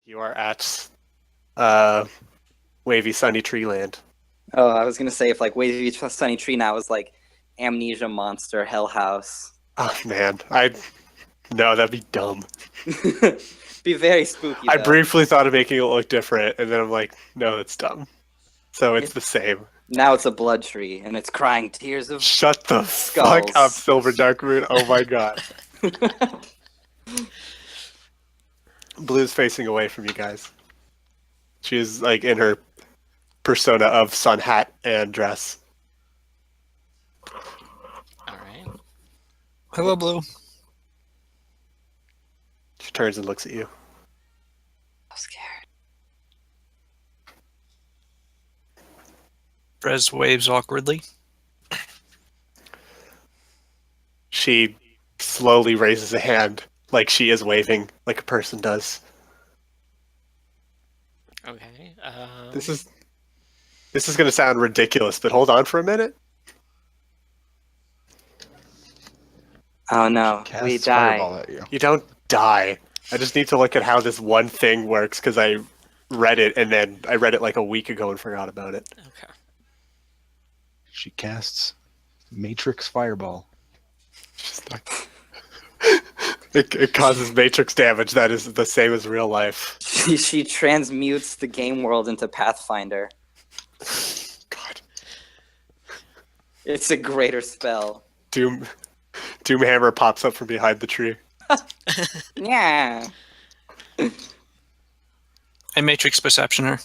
You are at Wavy Sunny Tree Land. Oh, I was gonna say if like Wavy Sunny Tree now is like Amnesia Monster Hell House. Oh man, no, that'd be dumb. Be very spooky. I Though. briefly thought of making it look different, and then I'm like, no, that's dumb. So it's the same. Now it's a blood tree, and it's crying tears of Shut the skulls. fuck up, Silver Darkmoon. Oh my god. Blue's facing away from you guys. She is like in her persona of sun hat and dress. Alright. Hello, Blue. She turns and looks at you. I'm scared. Brez waves awkwardly. She slowly raises a hand like she is waving like a person does. Okay. This is going to sound ridiculous, but hold on for a minute. Oh no, Cast we fireball die. at you. You don't die. I just need to look at how this one thing works because I read it and then I read it like a week ago and forgot about it. Okay. She casts Matrix Fireball. Just like, it causes matrix damage that is the same as real life. She transmutes the game world into Pathfinder. God. It's a greater spell. Doomhammer pops up from behind the tree. Yeah. I Matrix Perception her.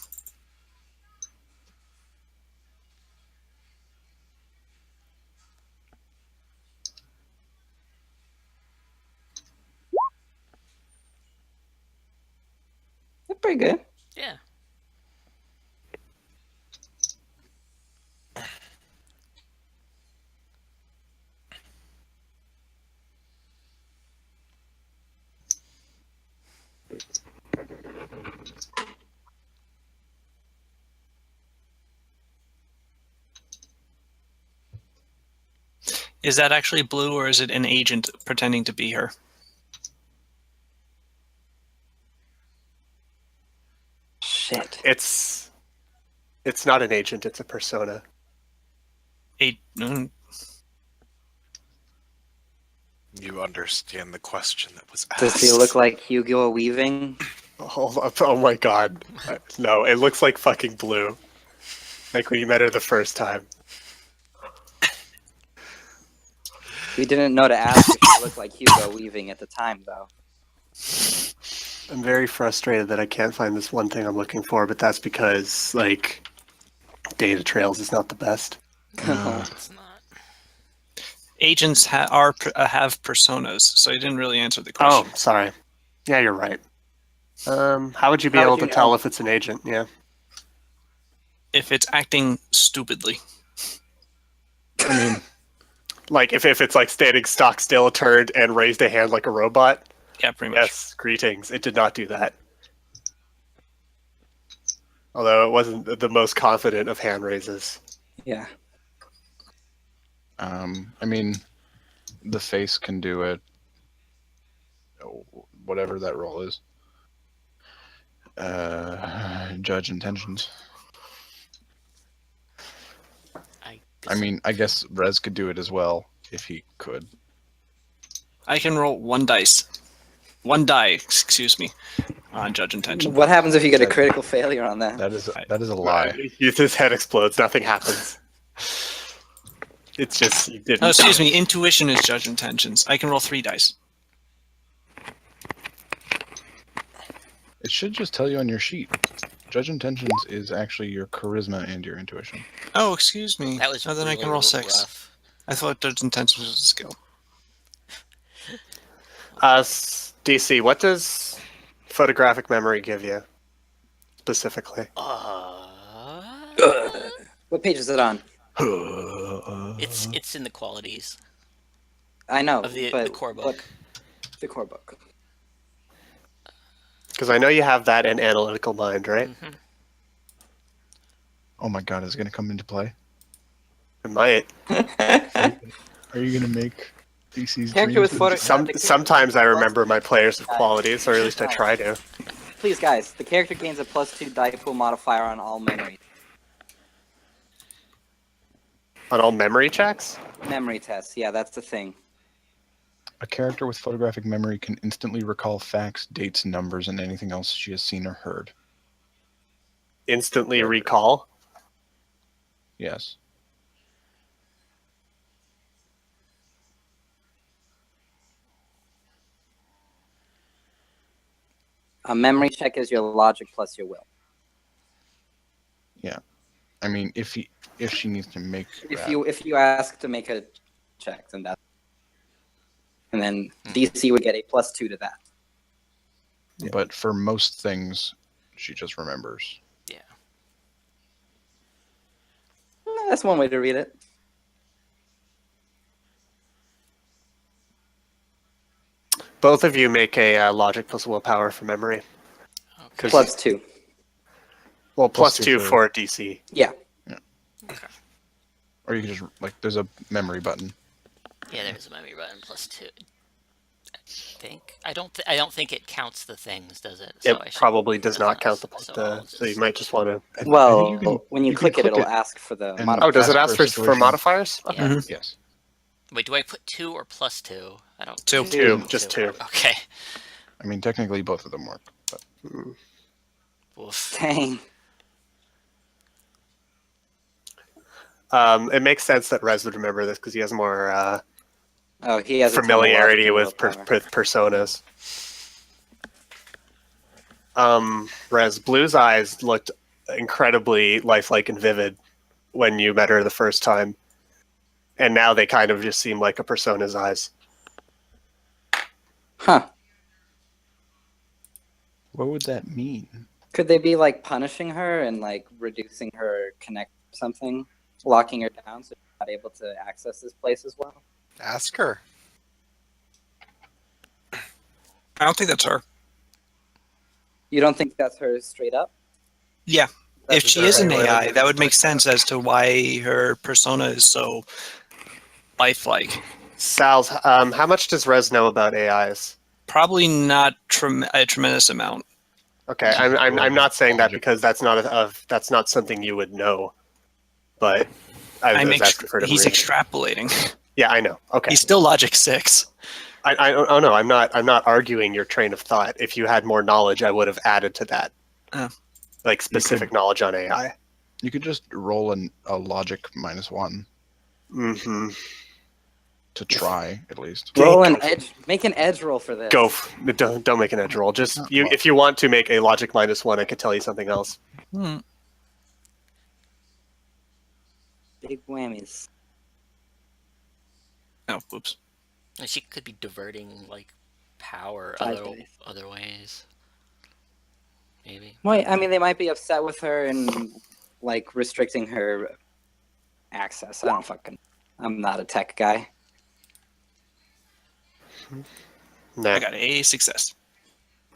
That's pretty good. Yeah. Is that actually Blue, or is it an agent pretending to be her? Shit. It's not an agent, it's a persona. Mm, You understand the question that was asked. Does he look like Hugo Weaving? Oh my god. No, it looks like fucking Blue. Like when you met her the first time. We didn't know to ask if he looked like Hugo Weaving at the time, though. I'm very frustrated that I can't find this one thing I'm looking for, but that's because, like, data trails is not the best. It's not. agents have personas, so you didn't really answer the Oh, question. sorry. Yeah, you're right. How would you be How able would to you tell know? if it's an agent? Yeah. If it's acting stupidly. I mean, Like, if it's, like, standing stock still, turned, and raised a hand like a robot? Yeah, pretty much. Yes, greetings. It did not do that. Although it wasn't the most confident of hand raises. Yeah. I mean, the face can do it. Whatever that role is. Judge intentions. I mean, I guess Rez could do it as well if he could. I can roll one dice. One die, excuse me, on Judge Intention. What happens if you get a critical failure on that? That is a lie. His head explodes. Nothing happens. It's just you didn't. Oh, excuse me, Intuition is Judge Intentions. I can roll 3 dice. It should just tell you on your sheet. Judge intentions is actually your charisma and your intuition. Oh, excuse me. That was Oh, then I can really roll 6. rough. I thought Judge Intentions was a skill. DC, what does photographic memory give you specifically? What page is it on? It's in the qualities I know, of the but core book. what- the core book. Because I know you have that in analytical mind, right? Mhm. Oh my god, is it going to come into play? It might. Are you going to make DC's Character with dreams photo- into- Sometimes I remember my players' qualities, or at least I try to. Please, guys, the character gains a +2 die pool modifier on all memory On all memory checks? tests. Yeah, that's the thing. A character with photographic memory can instantly recall facts, dates, numbers, and anything else she has seen or heard. Instantly recall? Yes. A memory check is your logic plus your will. I mean, if she needs to make If that, you ask to make a check, then that, and then DC would get a +2 to that. but for most things, she just remembers. That's one way to read it. Both of you make a logic plus willpower for memory. Okay. +2. Well, Plus plus two 2 for- for DC. Yeah. Or you can just there's a memory button. Yeah, there's a memory button +2. I think I don't think it counts the things, does it? It I should- probably does not count so the. I'll So you just- might just want to. Well, you can- when you you can click it, click it'll it ask for the and- modifier. Oh, does it Ask ask for a for situation. modifiers? Yeah. Mhm. Yes. Wait, do I put 2 or +2? I don't. Two. Two, just two. Okay. I mean, technically both of them work. But Oof. Dang. It makes sense that Rez would remember this because he has more Oh, he has a familiarity ton of with willpower. personas. Rez, Blue's eyes looked incredibly lifelike and vivid when you met her the first time, and now they kind of just seem like a persona's eyes. Huh. what would that mean? Could they be like punishing her and like reducing her connect or something, locking her down so she's not able to access this place as well? Ask her. I don't think that's her. You don't think that's her straight up? Yeah. If That's she is an exactly what I AI, did. that would make sense as to why her persona is so lifelike. Sal's, how much does Rez know about AIs? Probably not a tremendous amount. Okay, I'm not saying that because that's not something you would know, but I was asking for He's read. extrapolating. Yeah, I know. Okay, He's still logic 6. oh no, I'm not arguing your train of thought. If you had more knowledge, I would have added to that, Oh. like specific knowledge on AI. You could just roll a logic -1 Mm-hmm. to try at least. Roll an edge. Make an edge roll for this. Don't make an edge roll. Just Oh, you. well. If you want to make a logic -1, I could tell you something else. Hmm. Big whammies. Oh, whoops. And she could be diverting like power 5 dice. other ways. Maybe. Well, I mean, they might be upset with her and like restricting her access. I'm not a tech guy. Nah, I got a success.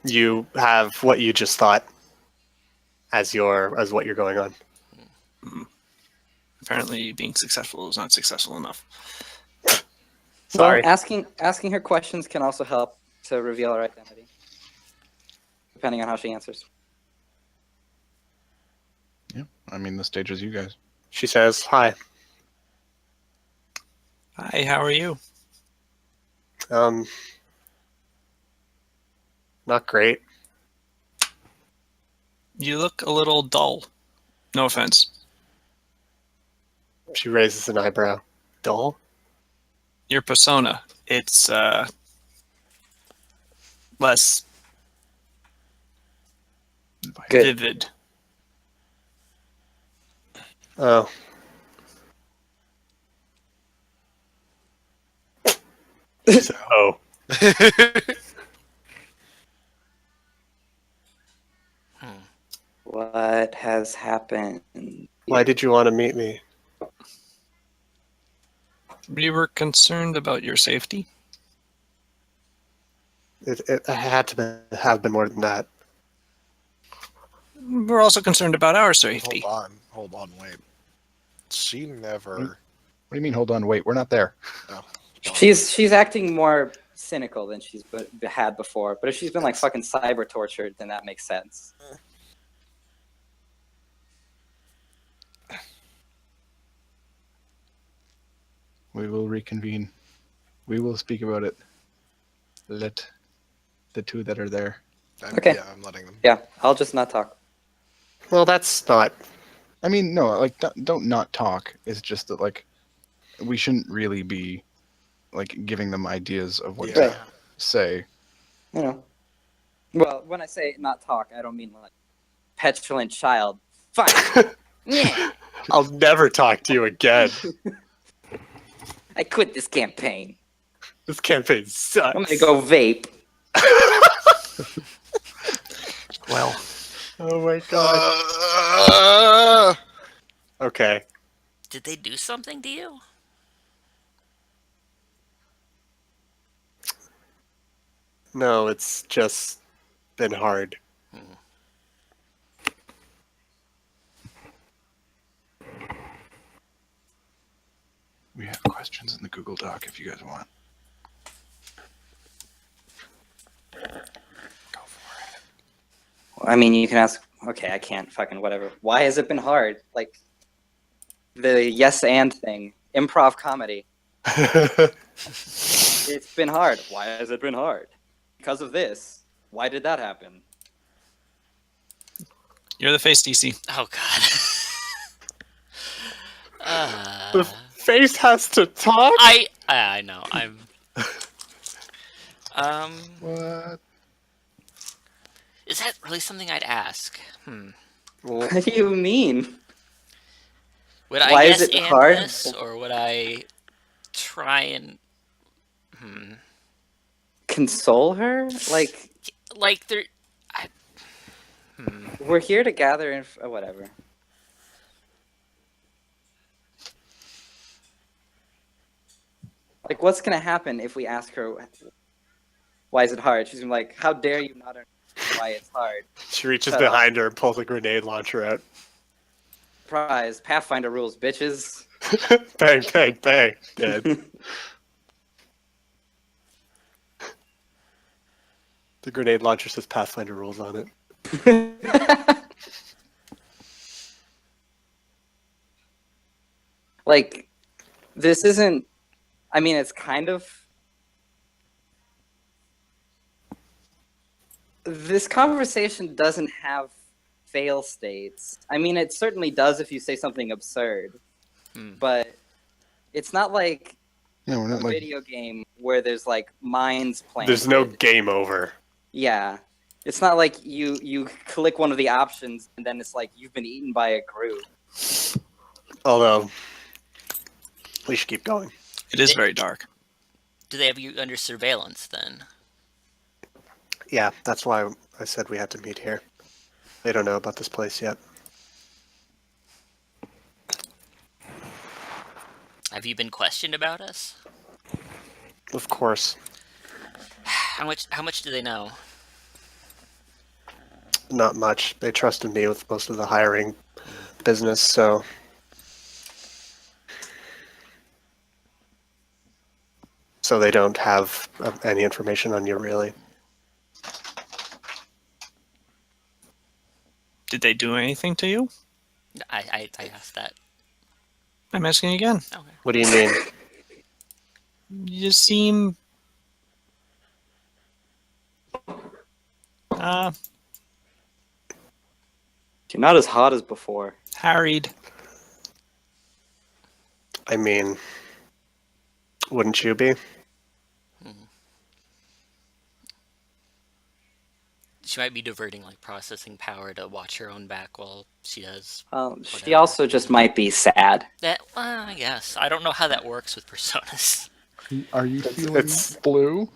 you have what you just thought as what you're going on. Apparently, being successful is not successful enough. Sorry. Well, asking her questions can also help to reveal her identity, depending on how she answers. Yeah, I mean the stage is you guys. She says, "Hi. Hi, how are you? Not great. You look a little dull. No offense. She raises an eyebrow. Dull? Your persona, it's less Good. vivid. Oh. Oh. What has happened? Why did you want to meet me? We were concerned about your safety. It had to have been more than that. We're also concerned about our safety. Hold on, wait. She never. What do you mean? Hold on, wait. We're not there. She's acting more cynical than she's had before. But if she's been like fucking cyber tortured, then that makes sense. We will reconvene. We will speak about it. Let the two that are there. Okay. Yeah, I'm letting them. Yeah, I'll just not talk. Well, that's not. I mean, no, like don't not talk. It's just that like we shouldn't really be like giving them ideas of what Yeah. to say. You know. Well, when I say not talk, I don't mean like petulant child. Fine. Yeah. I'll never talk to you again. I quit this campaign. This campaign sucks. I'm gonna go vape. Well, Oh my god. Okay. Did they do something to you? No, it's just been hard. We have questions in the Google Doc if you guys want. Go for it. I mean, you can ask. Okay, I can't fucking whatever. Why has it been hard? Like the yes and thing, improv comedy. It's been hard. Why has it been hard? Because of this. Why did that happen? you're the face, DC. Oh god. The face has to talk? I know. I'm. What? Is that really something I'd ask? Well, What do you mean? Would I Why is yes it and hard? this, or would I try and Console her? like there? We're here to gather whatever. Like, what's gonna happen if we ask her, why is it hard? She's gonna be like, how dare you not understand why it's hard? she reaches Shut up. behind her and pulls a grenade launcher out. Surprise, Pathfinder rules, bitches. Bang, bang, bang. Dead. The grenade launcher says Pathfinder rules on it. Like, this isn't. I mean, it's kind of. This conversation doesn't have fail states. I mean, it certainly does if you say something absurd, but it's not like Yeah, we're a not like video game where there's like minds playing. There's no game over. Yeah, it's not like you click one of the options and then it's like you've been eaten by a group. Although, we should keep going. It is very dark. Do they have you under surveillance then? Yeah, that's why I said we had to meet here. They don't know about this place yet. Have you been questioned about us? Of course. How much do they know? Not much. They trusted me with most of the hiring business, so... So they don't have any information on you, really. Did they do anything to you? I asked that. I'm asking again. Okay. What do you mean? You seem You're not as hot as before. harried. I mean, wouldn't you be? She might be diverting like processing power to watch her own back while she does She whatever. also just might be sad. that. Well, I guess I don't know how that works with personas. Are you feeling it's- blue?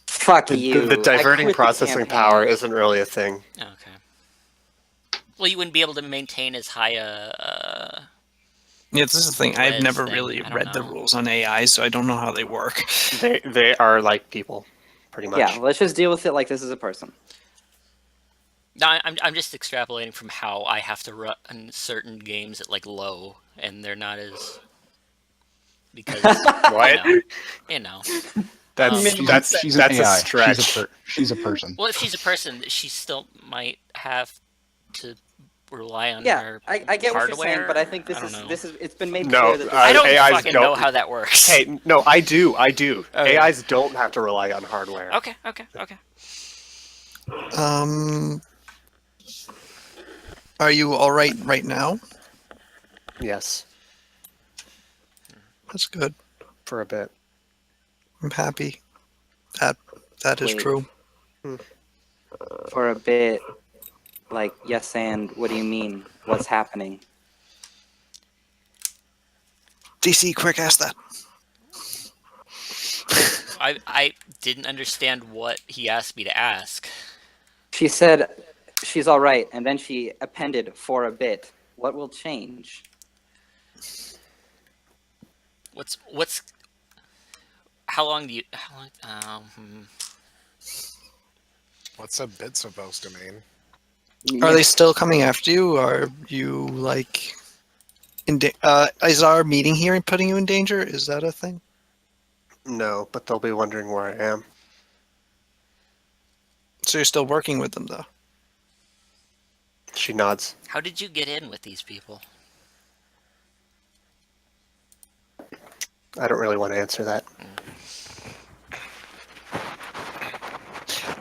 Fuck you. The diverting I quit the processing campaign. power isn't really a thing. Okay. Well, you wouldn't be able to maintain as high a. Yeah, this is the thing. I've Res never thing, really I don't read the know. rules on AI, so I don't know how they work. They are like people, pretty much. Yeah, let's just deal with it like this is a person. No, I'm just extrapolating from how I have to run certain games at like low, and they're not as because What? you know. She's an that's a AI. stretch. She's a person. Well, if she's a person, she still might have to rely on Yeah, her I get what you're saying, hardware. but I think I don't know. it's been made No, clear that this I don't AIs fucking don't- know how that works. Hey, no, I do. Okay. AIs don't have to rely on hardware. Okay. Are you all right now? Yes, That's good. for a bit. I'm happy. That is Wait. true. for a bit. Like, yes, and what do you mean? What's happening? DC, quick, ask that. I didn't understand what he asked me to ask. She said she's all right, and then she appended for a bit. What will change? What's how long? What's a bit supposed to mean? Are they still coming after you? Are you like is our meeting here putting you in danger? Is that a thing? No, but they'll be wondering where I am. So you're still working with them, though. She nods. How did you get in with these people? I don't really want to answer that.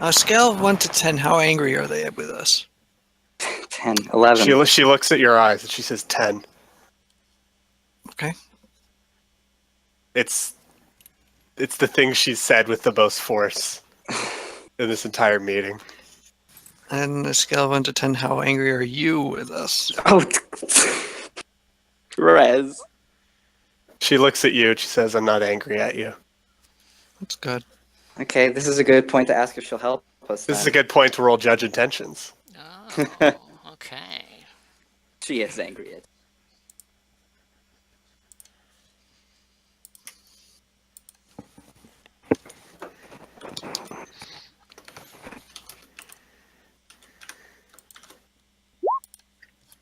On a scale of 1 to 10, how angry are they with us? 10, 11. She looks at your eyes and she says 10. Okay. It's the thing she's said with the most force in this entire meeting. And on a scale of 1 to 10, how angry are you with us? Oh, Rez. She looks at you and she says, "I'm not angry at you." That's good. Okay, this is a good point to ask if she'll help us. This is a good point to roll judge intentions. Oh, okay. She is angry.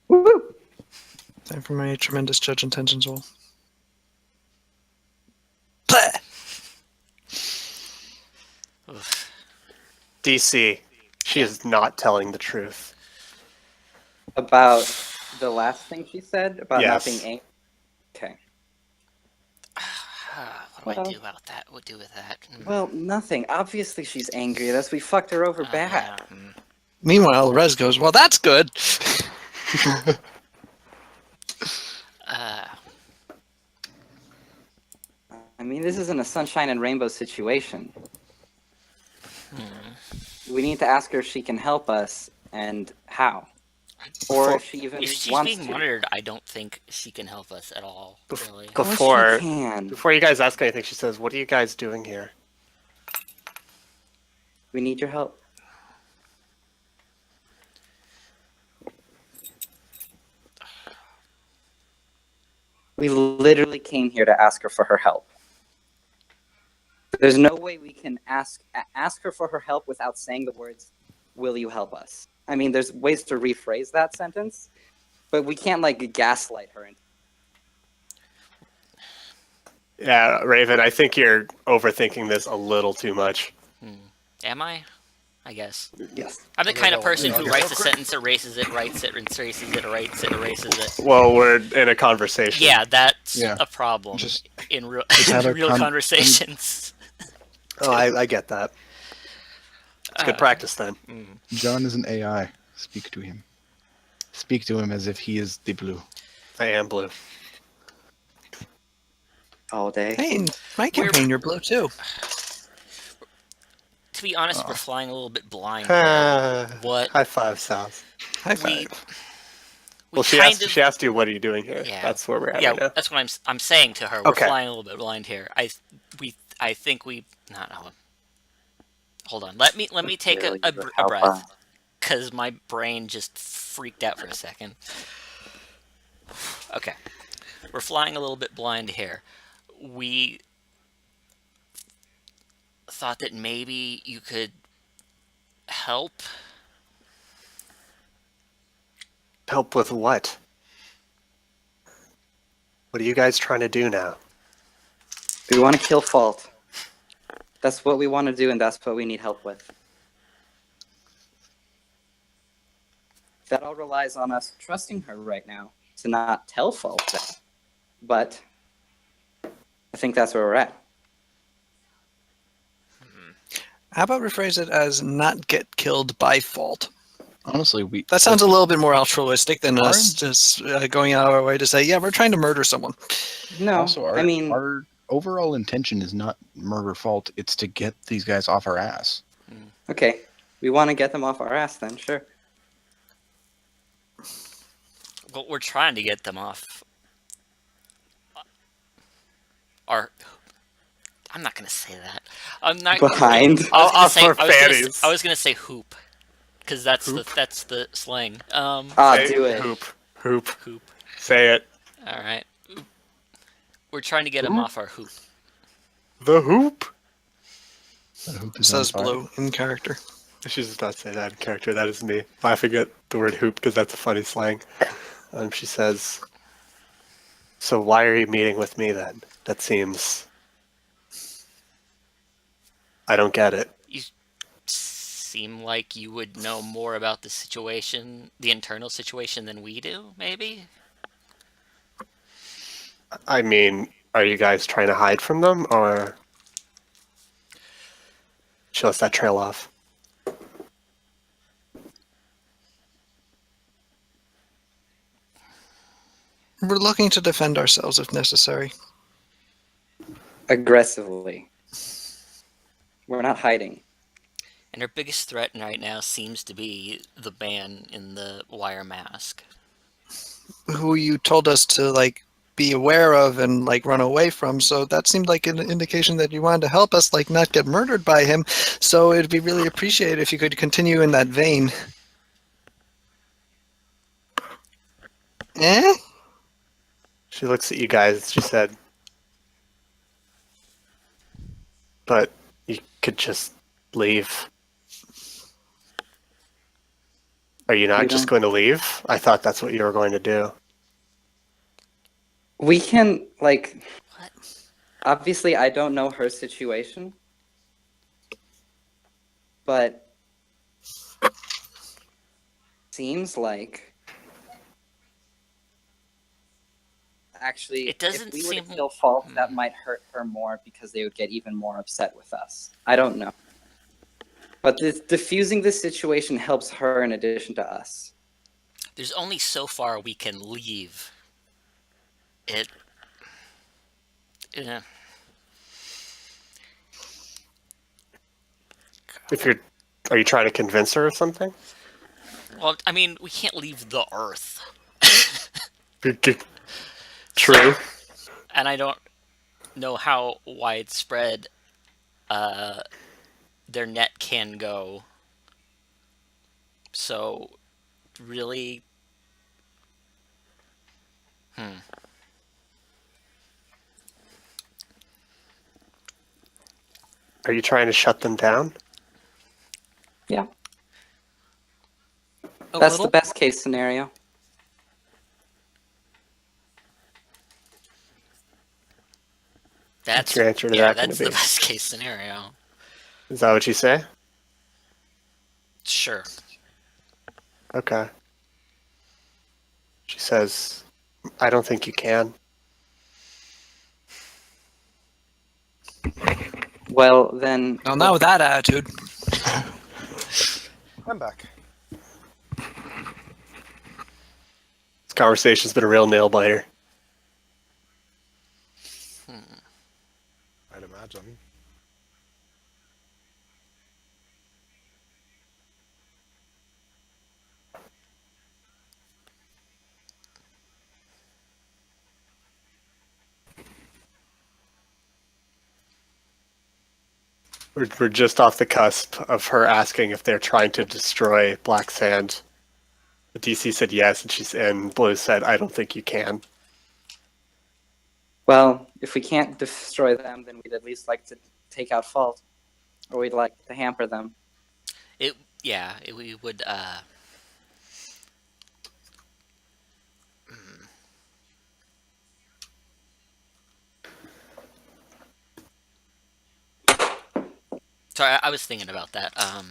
Woo! Time for my tremendous judge intentions roll. Bleh! DC, she is not telling the truth. About the last thing she said about not Yes. being angry. Okay. What do I do about that? What do with that? Well, nothing. Obviously, she's angry at us. We fucked her over bad. Yeah. Meanwhile, Rez goes, well, that's good. I mean, this isn't a sunshine and rainbow situation. We need to ask her if she can help us and how. Or if she even If she's wants being to. monitored, I don't think she can help us at all. Really. Of course Before she can. before you guys ask anything, she says, "What are you guys doing here?" We need your help. We literally came here to ask her for her help. There's no way we can ask her for her help without saying the words, "Will you help us?" I mean, there's ways to rephrase that sentence, but we can't like gaslight her. Yeah, Raven, I think you're overthinking this a little too much. Am I? I guess. Yes. I'm the Okay, kind of well, person yeah, who okay. writes a sentence, erases it, writes it, erases it, writes it, erases it. Well, we're in a conversation. Yeah, that's Yeah. a problem Just- in real, have a real con- conversations. Oh, I get that. It's good practice then. John is an AI. Speak to him. Speak to him as if he is the blue. I am blue. All day. Hey, in my campaign, you're blue, too. To be honest, we're flying a little bit blind. What? High five, South. High We, five. we Well, she kind asked. of, She asked you, "What are you doing here?" Yeah. That's where we're at yeah, right now. that's what I'm saying to her. We're Okay. flying a little bit blind here. I think we. No. Hold on. Let me take Really a good help breath, her. because my brain just freaked out for a second. Okay, we're flying a little bit blind here. We thought that maybe you could help. Help with what? What are you guys trying to do now? We want to kill Fault. That's what we want to do, and that's what we need help with. That all relies on us trusting her right now to not tell Fault that. But I think that's where we're at. How about rephrase it as not get killed by fault? Honestly, That sounds a little bit more altruistic than us Aren't- just going out of our way to say, yeah, we're trying to murder someone. No, also I mean, our overall intention is not murder fault. It's to get these guys off our ass. okay, we want to get them off our ass then, sure. Well, we're trying to get them off our. I'm not gonna say that. I'm not Behind. Off our I fannies. was gonna say hoop, because that's the slang. Say Do it. Hoop. Hoop. Say it. All right. We're trying to get them off our hoop. The hoop. That hoop is on Says fire. Blue in character. I should just not say that in character. That is me laughing at the word hoop because that's a funny slang. She says, "So why are you meeting with me then? That seems. I don't get it." You seem like you would know more about the situation, the internal situation, than we do. Maybe. I mean, are you guys trying to hide from them, or she lets that trail off? We're looking to defend ourselves if necessary. Aggressively. We're not hiding. And our biggest threat right now seems to be the man in the wire mask. Who you told us to like be aware of and like run away from, so that seemed like an indication that you wanted to help us like not get murdered by him. So it'd be really appreciated if you could continue in that vein. Eh? She looks at you guys. She said, "But you could just leave. Are you not We just don't- going to leave? I thought that's what you were going to do." We can, like, What? obviously I don't know her situation, but seems like actually It doesn't if we were to seem- kill Fault, that might hurt her more because they would get even more upset with us. I don't know. But diffusing this situation helps her in addition to us. There's only so far we can leave. It. Yeah. Are you trying to convince her of something? Well, I mean, we can't leave the Earth. True. And I don't know how widespread their net can go. So, really... Are you trying to shut them down? Yeah. A That's little? the best case scenario. That's your answer to yeah, that gonna that's the be? best case scenario. Is that what you say? Sure. Okay. She says, "I don't think you can." Well, then Well, not with that attitude. I'm back. This conversation's been a real nail biter. I'd imagine. We're just off the cusp of her asking if they're trying to destroy Black Sand. The DC said yes, and Blue said, "I don't think you can." well, if we can't destroy them, then we'd at least like to take out Fault. Or we'd like to hamper them. We would Sorry, I was thinking about that. 'Cause,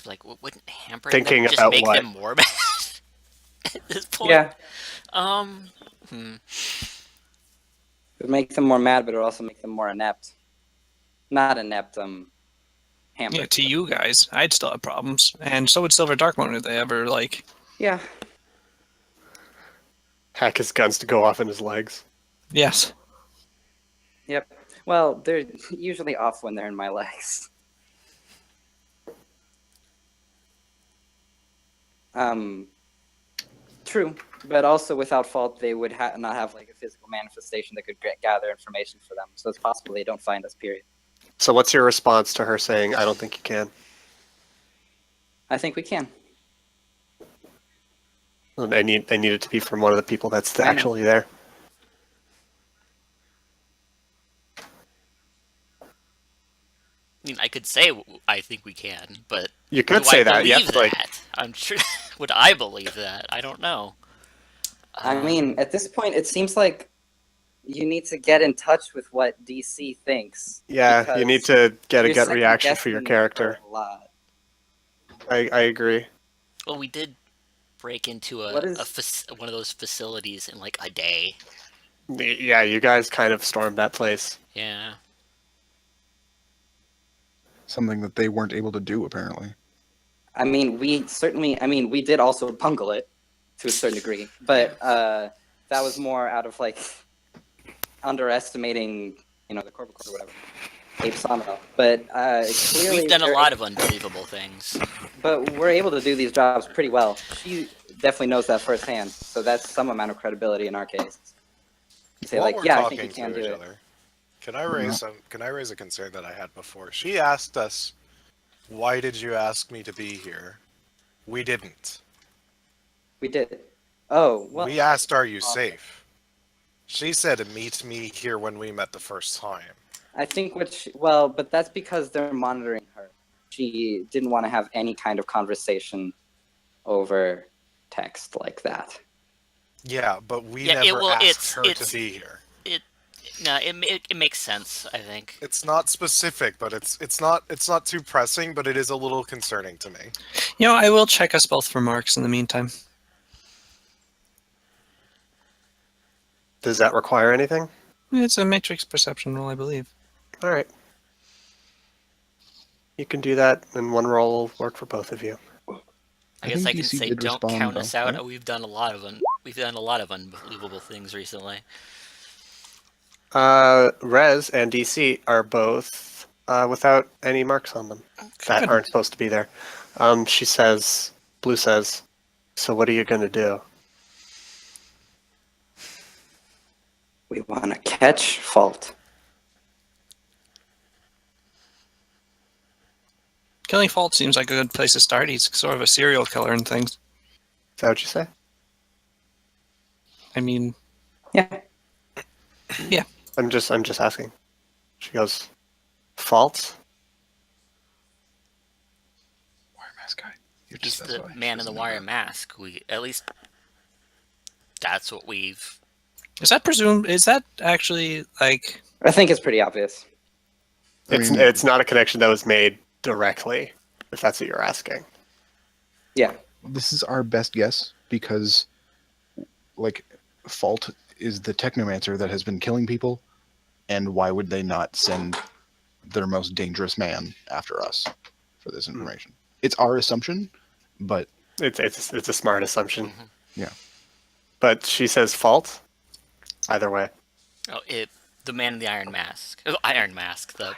like, wouldn't hampering Thinking them just about make what? them more mad at this point? Yeah, Hmm. it would make them more mad, but it would also make them more inept. Not inept, hampered. Yeah, to you guys, I'd still have problems, and so would Silver Darkmoon if they ever like. Yeah. Hack his guns to go off in his legs. Yes. Yep. Well, they're usually off when they're in my legs. True, but also without fault, they would not have like a physical manifestation that could gather information for them. So it's possible they don't find us. Period. So what's your response to her saying, "I don't think you can"? I think we can. I need it to be from one of the people that's I know. actually there. I mean, I could say I think we can, but You could do say I that. You believe have to, like, that? I'm sure. Would I believe that? I don't know. I mean, at this point, it seems like you need to get in touch with what DC thinks. yeah, you need to get a You're gut reaction for your second-guessing character. her a lot. I agree. Well, we did break into What is- one of those facilities in like a day. Yeah, you guys kind of stormed that place. Yeah. Something that they weren't able to do, apparently. I mean, we did also bungle it to a certain degree, but that was more out of like underestimating, the corporate or whatever. Ape Somno. But clearly, We've done a lot of unbelievable things. But we're able to do these jobs pretty well. She definitely knows that firsthand, so that's some amount of credibility in our case. Say While like, we're yeah, I talking think you can to do each it. other, can I raise a concern that I had before? She asked us, "Why did you ask me to be here?" We didn't. We did. Oh, well. We asked, "Are you safe?" She said, "Meet me here when we met the first time." I think but that's because they're monitoring her. She didn't want to have any kind of conversation over text like that. Yeah, but we Yeah, never asked her to be here. It makes sense. I think. It's not specific, but it's not too pressing, but it is a little concerning to me. I will check us both for marks in the meantime. Does that require anything? It's a matrix perception roll, I believe. All right. You can do that, and one roll will work for both of you. I guess think I can DC say, did don't respond, count us though, out. right? We've done a lot of unbelievable things recently. Rez and DC are both without any marks on them that Good. aren't supposed to be there. She says, Blue says, "So what are you going to do?" We want to catch Fault. Killing Fault seems like a good place to start. He's sort of a serial killer and things. Is that what you say? I mean, Yeah. I'm just asking. She goes, "Fault?" Wire mask guy. You're He's just the man in the wire mask. At least that's what we've. is that actually like... I think it's pretty obvious. It's not a connection that was made directly, if that's what you're asking. Yeah. This is our best guess because, like, Fault is the technomancer that has been killing people, and why would they not send their most dangerous man after us for this information? It's our assumption, but It's a smart assumption. Yeah. But she says Fault. Either way. Oh, the man in the iron mask. Oh, iron mask. The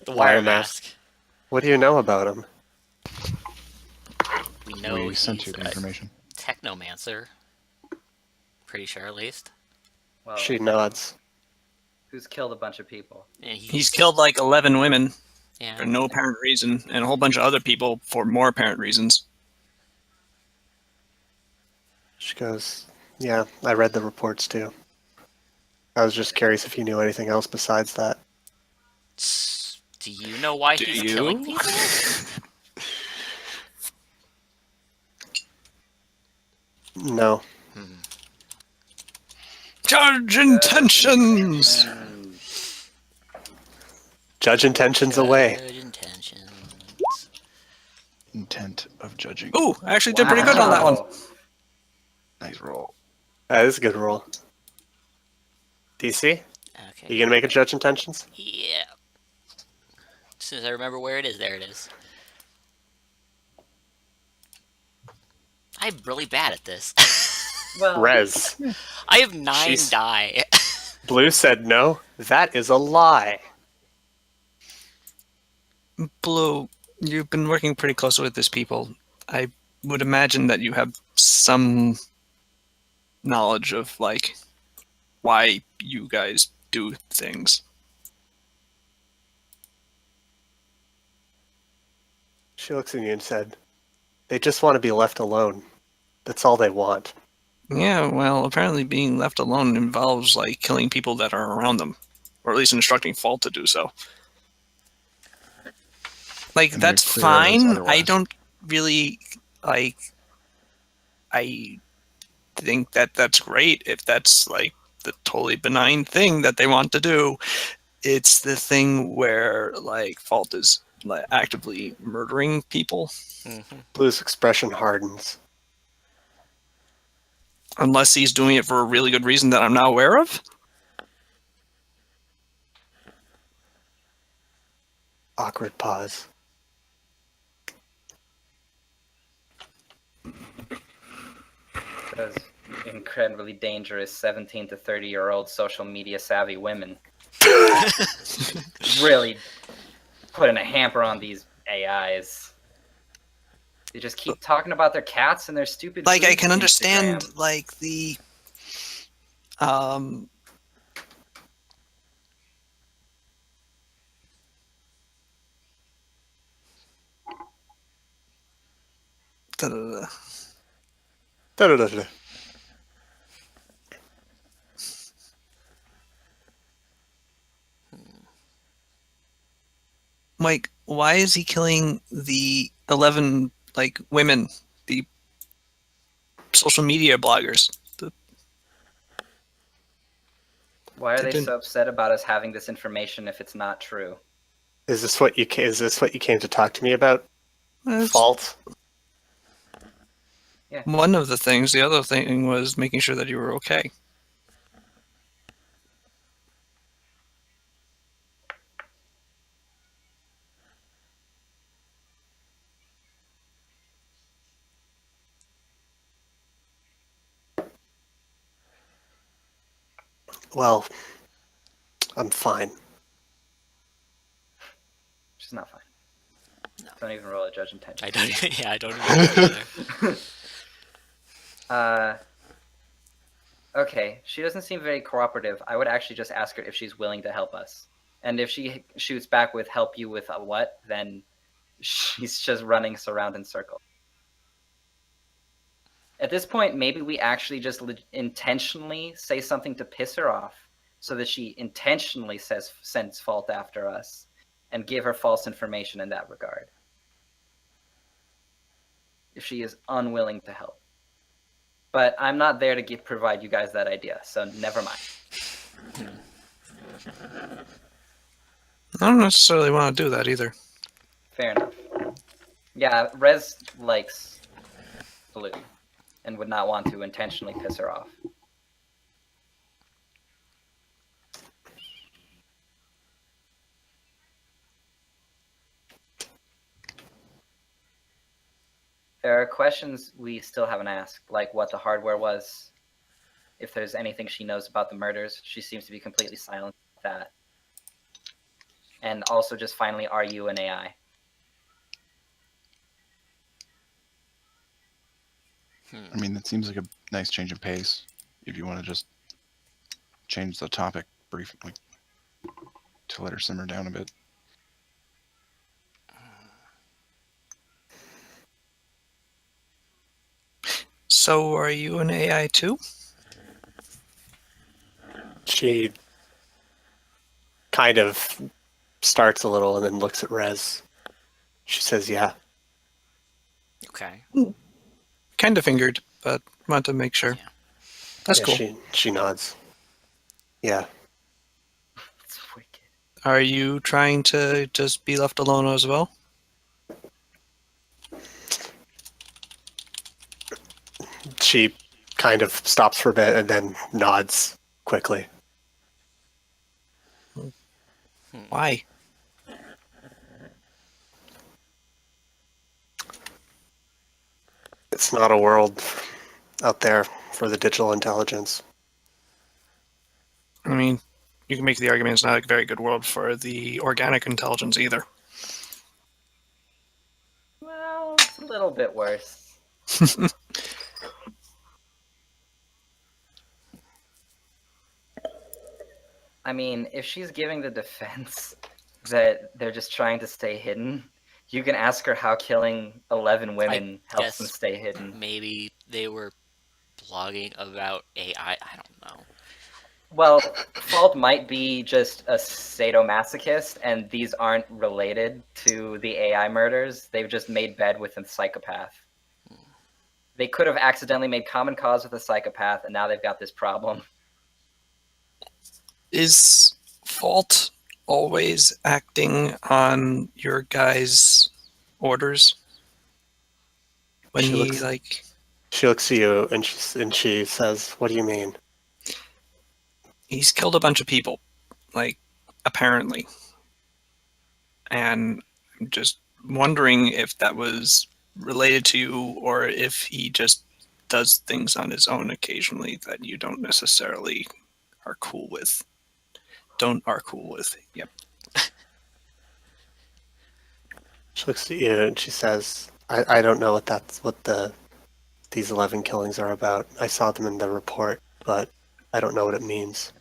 Wire wire mask. mask. What do you know about him? We know we he's sent you the a information. technomancer. Pretty sure, at least. Well, She nods. who's killed a bunch of people? And He's killed like 11 women Yeah. for no apparent reason, and a whole bunch of other people for more apparent reasons. She goes, "Yeah, I read the reports too. I was just curious if you knew anything else besides that." Do you know why Do he's you? killing people? No. Charge intentions! Judge intentions away. Good intentions. Intent of judging. Ooh, I actually did pretty good on that one. Wow. Nice roll. That is a good roll. DC, Okay. you gonna make a judge intentions? Yeah. As soon as I remember where it is, there it is. I'm really bad at this. Well, Rez. I have 9 She's- die. Blue said no. That is a lie. Blue, you've been working pretty closely with these people. I would imagine that you have some knowledge of like why you guys do things. She looks at you and said, "They just want to be left alone. That's all they want." Yeah, well, apparently being left alone involves like killing people that are around them, or at least instructing Fault to do so. Like And that's they're clear as fine. I otherwise. don't really like. I think that that's great if that's like the totally benign thing that they want to do. It's the thing where like Fault is like actively murdering people, Blue's expression hardens. unless he's doing it for a really good reason that I'm not aware of. Awkward pause. those incredibly dangerous 17 to 30-year-old social media savvy women really putting a hamper on these AIs. They just keep talking about their cats and their stupid. Like I foods can on understand Instagram. like the um da-da-da. Da-da-da-da. Mike, why is he killing the 11 like women, the social media bloggers? Why are they didn't- so upset about us having this information if it's not true? Is this what you came to talk to me about? That's Fault? one of the things. The other thing was making sure that you were okay. Well, I'm fine. Which is not fine. Don't even roll a judge intention. I don't. Yeah, I don't even know either. Okay, she doesn't seem very cooperative. I would actually just ask her if she's willing to help us. And if she shoots back with help you with a what, then she's just running us around in circles. At this point, maybe we actually just intentionally say something to piss her off so that she intentionally sends Fault after us and give her false information in that regard. If she is unwilling to help. But I'm not there to provide you guys that idea, so never mind. I don't necessarily want to do that either. Fair enough. Yeah, Rez likes Blue and would not want to intentionally piss her off. There are questions we still haven't asked, like what the hardware was, if there's anything she knows about the murders. She seems to be completely silent about that. And also just finally, are you an AI? I mean, that seems like a nice change of pace. If you want to just change the topic briefly to let her simmer down a bit. So are you an AI too? She kind of starts a little and then looks at Rez. She says, "Yeah." Okay. Kind of fingered, but want to make sure. Yeah. That's Yeah, cool. She nods. Yeah. It's wicked. Are you trying to just be left alone as well? She kind of stops for a bit and then nods quickly. Why? It's not a world out there for the digital intelligence. I mean, you can make the argument it's not a very good world for the organic intelligence either. Well, it's a little bit worse. I mean, if she's giving the defense that they're just trying to stay hidden, you can ask her how killing 11 women helps them guess stay hidden. Maybe they were blogging about AI. I don't know. Well, Fault might be just a sadomasochist, and these aren't related to the AI murders. They've just made bed with a psychopath. They could have accidentally made common cause with a psychopath, and now they've got this problem. Is Fault always acting on your guys' orders? When She he, looks- like... She looks at you and she says, "What do you mean?" He's killed a bunch of people, like, apparently. And I'm just wondering if that was related to you, or if he just does things on his own occasionally that you don't necessarily are cool with. Yep. She looks at you and she says, I don't know what these 11 killings are about. I saw them in the report, but I don't know what it means."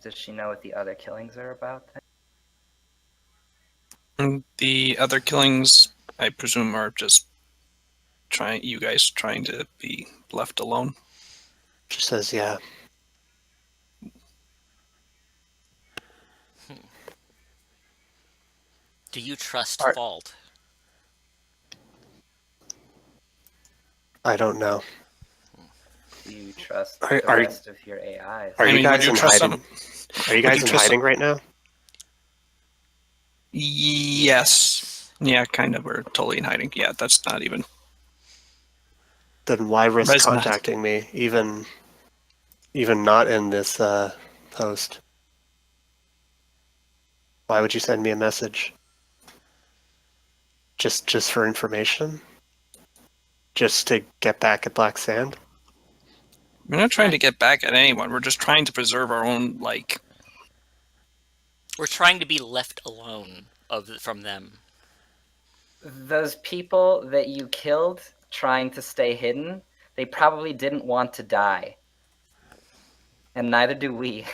Does she know what the other killings are about? And the other killings, I presume, are just you guys trying to be left alone. She says, "Yeah." Do you trust Are- Fault? I don't know. Do you trust Are- the are- rest of your AIs? Are I you mean, guys would you in trust hiding? Are you would guys you in trust hiding right now? Yes. Yeah, kind of. We're totally in hiding. Yeah, that's not even... Then why risk Res not. contacting me, even not in this post? Why would you send me a message? Just for information? Just to get back at Black Sand? We're not trying to get back at anyone. We're just trying to preserve our own, like... We're trying to be left alone from them. Those people that you killed trying to stay hidden, they probably didn't want to die. And neither do we.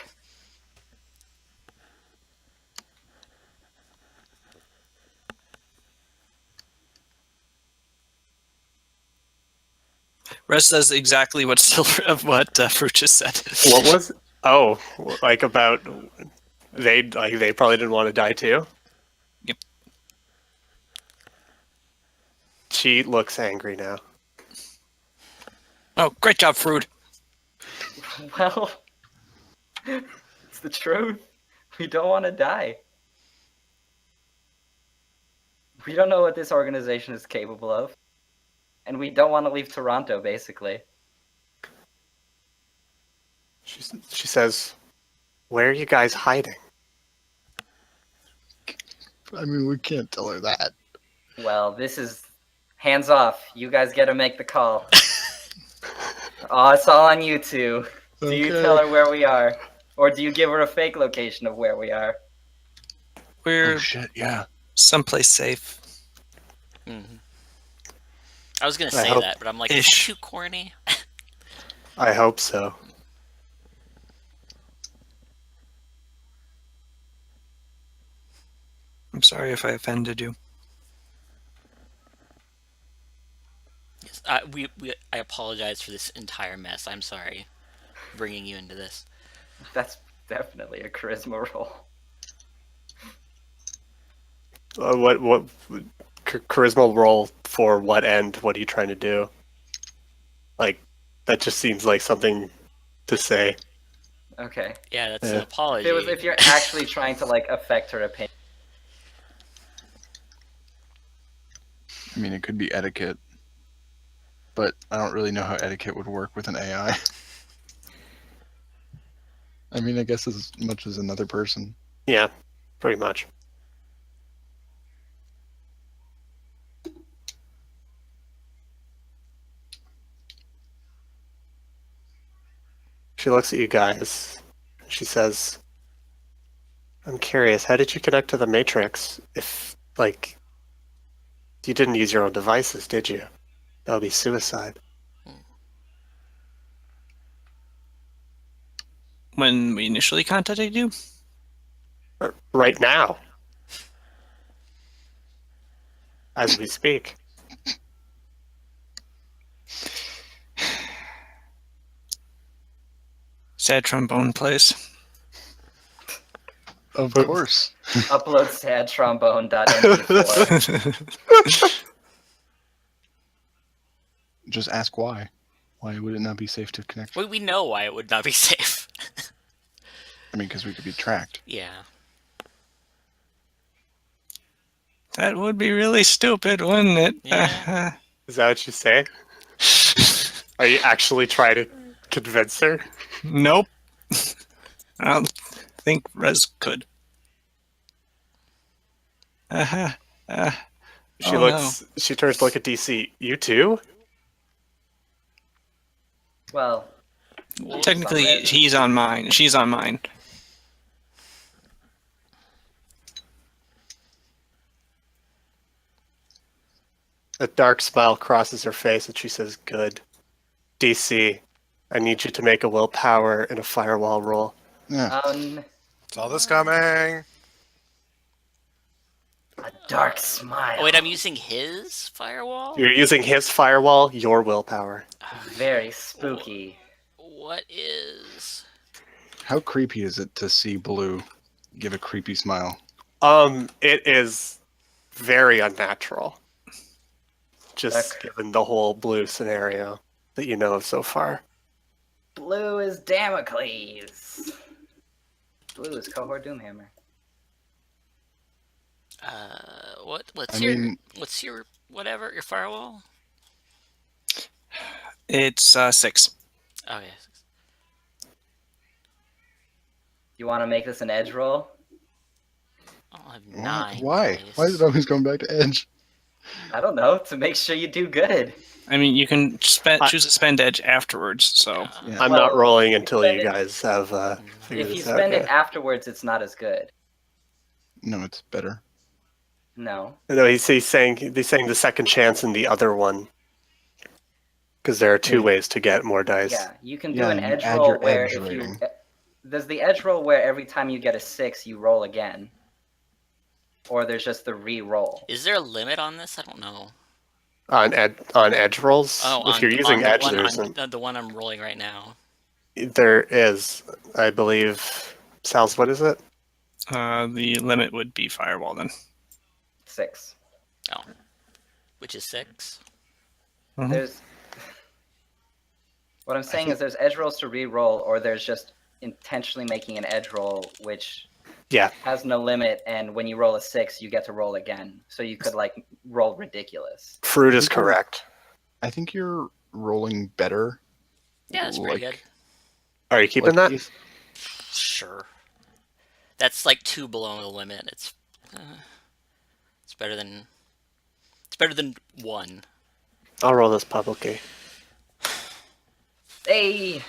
Res says exactly what Fruit just said. What was? Oh, like about they probably didn't want to die too. Yep. She looks angry now. Oh, great job, Fruit. Well, it's the truth. We don't want to die. We don't know what this organization is capable of. And we don't want to leave Toronto, basically. She says, "Where are you guys hiding?" I mean, we can't tell her that. Well, this is hands off. You guys get to make the call. Oh, it's all on you two. Do you tell her where we are? Or do you give her a fake location of where we are? We're Oh shit! Yeah. someplace safe. Mm-hmm. I was gonna I say hope- that, but I'm like, is that Ish. too corny? I hope so. I'm sorry if I offended you. Yes, I apologize for this entire mess. I'm sorry, bringing you into this. That's definitely a charisma roll. What charisma roll for what end? What are you trying to do? Like, that just seems like something to say. Okay. Yeah, that's Yeah. an apology. If you're actually trying to like affect her opinion. I mean, it could be etiquette, but I don't really know how etiquette would work with an AI. I mean, I guess as much as another person. Yeah, pretty much. She looks at you guys. She says, I'm curious, how did you connect to the Matrix if, like, you didn't use your own devices, did you? That would be suicide. When we initially contacted you, Right now. As we speak. sad trombone plays. Of course. Upload sadtrombone.mp4. Just ask why. Why would it not be safe to connect? We know why it would not be safe. I mean, because we could be tracked. Yeah. That would be really stupid, wouldn't it? Yeah. Is that what you say? Are you actually trying to convince her? Nope. I don't think Rez could. She Oh, looks. She turns to look at DC. You too? Well, Technically, he's on mine. She's on mine. A dark smile crosses her face, and she says, "Good, DC. I need you to make a willpower and a firewall roll." Yeah. Saw this coming. a dark smile. Oh, wait, I'm using his firewall? You're using his firewall, your willpower. Very spooky. What is... How creepy is it to see Blue give a creepy smile? It is very unnatural. Just Okay. given the whole Blue scenario that you know of so far. Blue is Damocles. Blue is Cohort Doomhammer. What's I your... mean- What's your... Whatever? Your firewall? It's 6. Okay. You want to make this an edge roll? I'll have 9. Why? please. Why is it always going back to Edge? I don't know, to make sure you do good. I mean, you can choose to spend edge afterwards, so... Yeah. I'm not Well, rolling until spend you it- guys have figured If you this out. spend it Yeah. afterwards, it's not as good. No, it's better. No. No, he's saying the second chance in the other one. Because there are two ways to get more dice. Yeah, you can do Yeah, an you edge add roll your where edge if rating. you... There's the edge roll where every time you get a 6, you roll again. Or there's just the re-roll. Is there a limit on this? I don't know. On edge rolls? Oh, if you're using the edge, one there I'm- isn't. the one I'm rolling right now. There is, I believe. Sal's, what is it? the limit would be firewall then. 6. Oh. Which is 6. Mhm. There's... What I'm saying is there's edge rolls to re-roll, or there's just intentionally making an edge roll, which Yeah. has no limit, and when you roll a 6, you get to roll again. So you could, like, roll ridiculous. Fruit is correct. I think you're rolling better. Yeah, that's pretty good. Are you keeping that? Sure. That's like 2 below the limit. It's better than 1. I'll roll this publicly. Hey!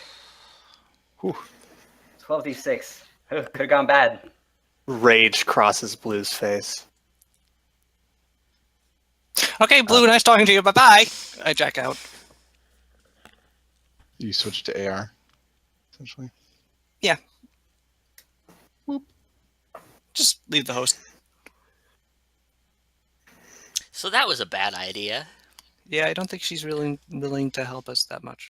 Whew. 12d6. Could have gone bad. Rage crosses Blue's face. Okay, Blue, nice talking to you. Bye-bye. I jack out. You switch to AR, essentially. Just leave the host. So that was a bad idea. Yeah, I don't think she's really willing to help us that much.